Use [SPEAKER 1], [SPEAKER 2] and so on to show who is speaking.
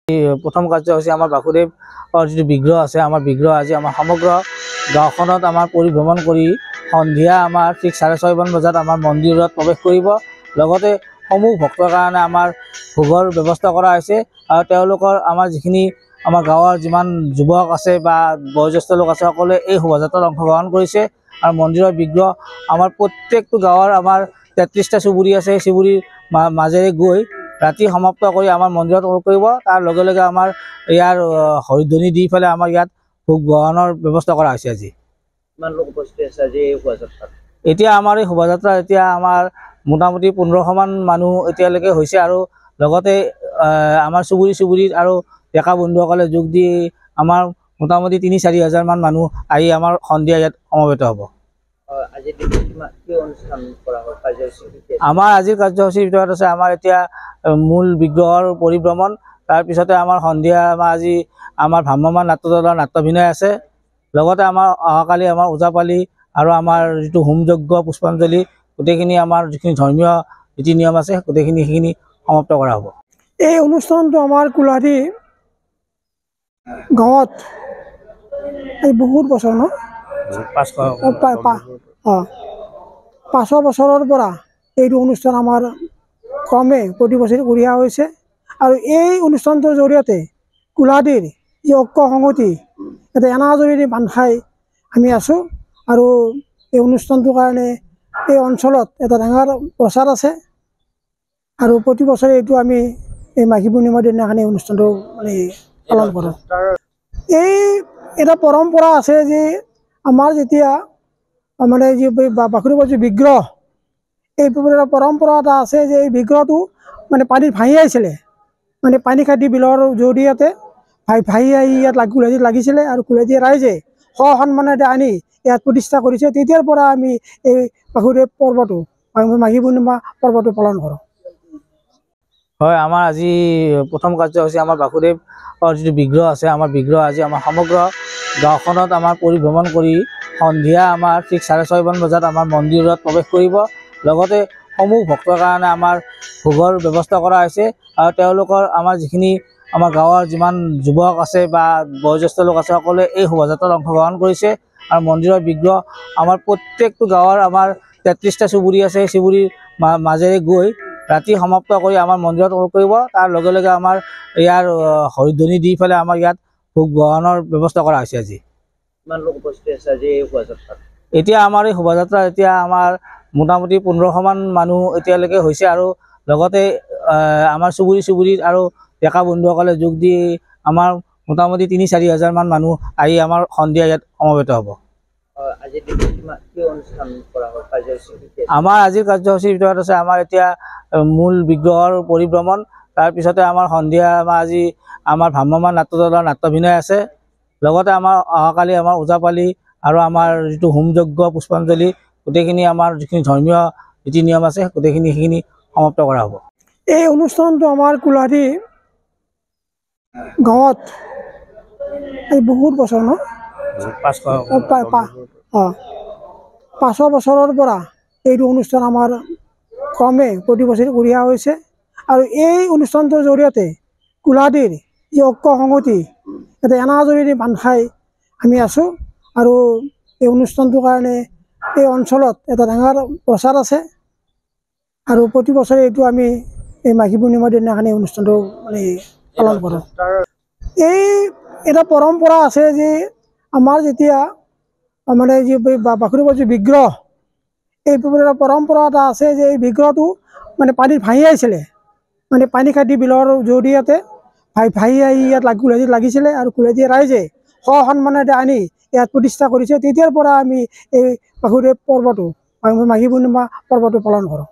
[SPEAKER 1] প্ৰথম কাৰ্য হৈছে আমাৰ বাসুদেৱৰ যিটো বিগ্ৰহ আছে, আমাৰ বিগ্ৰহ আজি আমাৰ সমগ্ৰ গাঁওখনত আমাৰ পৰিভ্ৰমণ কৰি সন্ধিয়া আমাৰ ঠিক 6:30 বজাত আমাৰ মন্দিৰত প্ৰৱেশ কৰিব। লগতে সমূহ ভক্তৰ কাৰণে আমাৰ ভোগৰ ব্যৱস্থা কৰা হৈছে আৰু তেওঁলোকৰ আমাৰ যিখিনি আমাৰ গাঁৱৰ যিমান যুৱক আছে বা বয়োজ্যেষ্ঠ লোক আছে সকলোৱে এই শোভাযাত্ৰাত অংশগ্ৰহণ কৰিছে। আৰু মন্দিৰৰ বিগ্ৰহ আমাৰ প্ৰত্যেকটো গাঁৱৰ আমাৰ 33টা চুবুৰী আছে, সেই চুবুৰীৰ মাজেৰে গৈ ৰাতি সমাপ্ত কৰি আমাৰ মন্দিৰত প্ৰৱেশ কৰিব। তাৰ লগে লগে আমাৰ ইয়াৰ হৰিধ্বনি দি পেলাই আমাৰ ইয়াত ভোগ গ্ৰহণৰ ব্যৱস্থা কৰা হৈছে। আজি
[SPEAKER 2] কিমান লোক উপস্থিত আছে আজি এই শোভাযাত্ৰাত?
[SPEAKER 1] এতিয়া আমাৰ এই শোভাযাত্ৰা এতিয়া আমাৰ মোটামুটি 1500 মান মানুহ এতিয়ালৈকে হৈছে আৰু লগতে আমাৰ চুবুৰীত আৰু ডেকা বন্ধুসকলে যোগ দি আমাৰ মোটামুটি 3-4 হাজাৰ মান মানুহ আহি আমাৰ সন্ধিয়া ইয়াত সমবেত হ'ব। আমাৰ আজিৰ কাৰ্যসূচীৰ ভিতৰত আছে আমাৰ এতিয়া মূল বিগ্ৰহৰ পৰিভ্ৰমণ, তাৰপিছতে আমাৰ সন্ধিয়া আজি আমাৰ ভ্ৰাম্যমাণ নাট্য দলৰ নাট্যাভিনয় আছে। লগতে আমাৰ অহাকালি আমাৰ ওজাপালি আৰু আমাৰ যিটো হোমযজ্ঞ পুষ্পাঞ্জলি গোটেইখিনি আমাৰ যিখিনি ধৰ্মীয় নীতি নিয়ম আছে গোটেইখিনি সেইখিনি সমাপ্ত কৰা হ'ব।
[SPEAKER 3] এই অনুষ্ঠানটো আমাৰ কোলাহাটী গাঁৱত এই বহুত বছৰ 500 বছৰৰ পৰা এইটো অনুষ্ঠান আমাৰ ক্ৰমে প্ৰতি বছৰে কৰি অহা হৈছে। আৰু এই অনুষ্ঠানটোৰ জৰিয়তে কোলাহাটীৰ যি ঐক্য সংহতি এটা এনাজৰীৰে বান্ধ খাই আমি আছোঁ। আৰু এই অনুষ্ঠানটোৰ কাৰণে এই অঞ্চলত এটা ডাঙৰ প্ৰচাৰ আছে আৰু প্ৰতি বছৰে এইটো আমি এই মাঘী পূৰ্ণিমাৰ দিনাখনি অনুষ্ঠানটো পালন কৰোঁ। এই এটা পৰম্পৰা আছে যে আমাৰ যেতিয়া যি বাসুদেৱৰ যি বিগ্ৰহ, এই পৰম্পৰা এটা আছে যে এই বিগ্ৰহটো পানীত ভাঁহি আহিছিলে, পানী খাটি বিলৰ জৰিয়তে ভাঁহি আহি ইয়াত কুলহীত লাগিছিলে আৰু কুলহীয়া ৰাইজে সন্মানেৰে আনি ইয়াত প্ৰতিষ্ঠা কৰিছে। তেতিয়াৰ পৰা আমি এই বাসুদেৱ পৰ্বটো মাঘী পূৰ্ণিমা পৰ্বটো পালন কৰোঁ।
[SPEAKER 1] হয়, আমাৰ আজি প্ৰথম কাৰ্য হৈছে আমাৰ বাসুদেৱৰ যিটো বিগ্ৰহ আছে, আমাৰ বিগ্ৰহ আজি আমাৰ সমগ্ৰ গাঁওখনত আমাৰ পৰিভ্ৰমণ কৰি সন্ধিয়া আমাৰ ঠিক 6:30 বজাত আমাৰ মন্দিৰত প্ৰৱেশ কৰিব। লগতে সমূহ ভক্তৰ কাৰণে আমাৰ ভোগৰ ব্যৱস্থা কৰা হৈছে আৰু তেওঁলোকৰ আমাৰ যিখিনি আমাৰ গাঁৱৰ যিমান যুৱক আছে বা বয়োজ্যেষ্ঠ লোক আছে সকলোৱে এই শোভাযাত্ৰাত অংশগ্ৰহণ কৰিছে। আৰু মন্দিৰৰ বিগ্ৰহ আমাৰ প্ৰত্যেকটো গাঁৱৰ আমাৰ 33টা চুবুৰী আছে, সেই চুবুৰীৰ মাজেৰে গৈ ৰাতি সমাপ্ত কৰি আমাৰ মন্দিৰত প্ৰৱেশ কৰিব। তাৰ লগে লগে আমাৰ ইয়াৰ হৰিধ্বনি দি পেলাই আমাৰ ইয়াত ভোগ গ্ৰহণৰ ব্যৱস্থা কৰা হৈছে। আজি
[SPEAKER 2] কিমান লোক উপস্থিত আছে আজি এই শোভাযাত্ৰাত?
[SPEAKER 1] এতিয়া আমাৰ এই শোভাযাত্ৰা এতিয়া আমাৰ মোটামুটি 1500 মান মানুহ এতিয়ালৈকে হৈছে আৰু লগতে আমাৰ চুবুৰীত আৰু ডেকা বন্ধুসকলে যোগ দি আমাৰ মোটামুটি 3-4 হাজাৰ মান মানুহ আহি আমাৰ সন্ধিয়া ইয়াত সমবেত হ'ব। আমাৰ আজিৰ কাৰ্যসূচীৰ ভিতৰত আছে আমাৰ এতিয়া মূল বিগ্ৰহৰ পৰিভ্ৰমণ, তাৰপিছতে আমাৰ সন্ধিয়া আজি আমাৰ ভ্ৰাম্যমাণ নাট্য দলৰ নাট্যাভিনয় আছে। লগতে আমাৰ অহাকালি আমাৰ ওজাপালি আৰু আমাৰ যিটো হোমযজ্ঞ পুষ্পাঞ্জলি গোটেইখিনি আমাৰ যিখিনি ধৰ্মীয় নীতি নিয়ম আছে গোটেইখিনি সেইখিনি সমাপ্ত কৰা হ'ব।
[SPEAKER 3] এই অনুষ্ঠানটো আমাৰ কোলাহাটী গাঁৱত এই বহুত বছৰ 500 বছৰৰ পৰা এইটো অনুষ্ঠান আমাৰ ক্ৰমে প্ৰতি বছৰে কৰি অহা হৈছে। আৰু এই অনুষ্ঠানটোৰ জৰিয়তে কোলাহাটীৰ যি ঐক্য সংহতি এটা এনাজৰীৰে বান্ধ খাই আমি আছোঁ। আৰু এই অনুষ্ঠানটোৰ কাৰণে এই অঞ্চলত এটা ডাঙৰ প্ৰচাৰ আছে আৰু প্ৰতি বছৰে এইটো আমি এই মাঘী পূৰ্ণিমাৰ দিনাখনি অনুষ্ঠানটো পালন কৰোঁ। এই এটা পৰম্পৰা আছে যে আমাৰ যেতিয়া যি বাসুদেৱৰ যি বিগ্ৰহ, এই পৰম্পৰা এটা আছে যে এই বিগ্ৰহটো পানীত ভাঁহি আহিছিলে, পানী খাটি বিলৰ জৰিয়তে ভাঁহি আহি ইয়াত কুলহীত লাগিছিলে আৰু কুলহীয়া ৰাইজে সন্মানেৰে আনি ইয়াত প্ৰতিষ্ঠা কৰিছে। তেতিয়াৰ পৰা আমি এই বাসুদেৱ পৰ্বটো মাঘী পূৰ্ণিমা পৰ্বটো পালন কৰোঁ।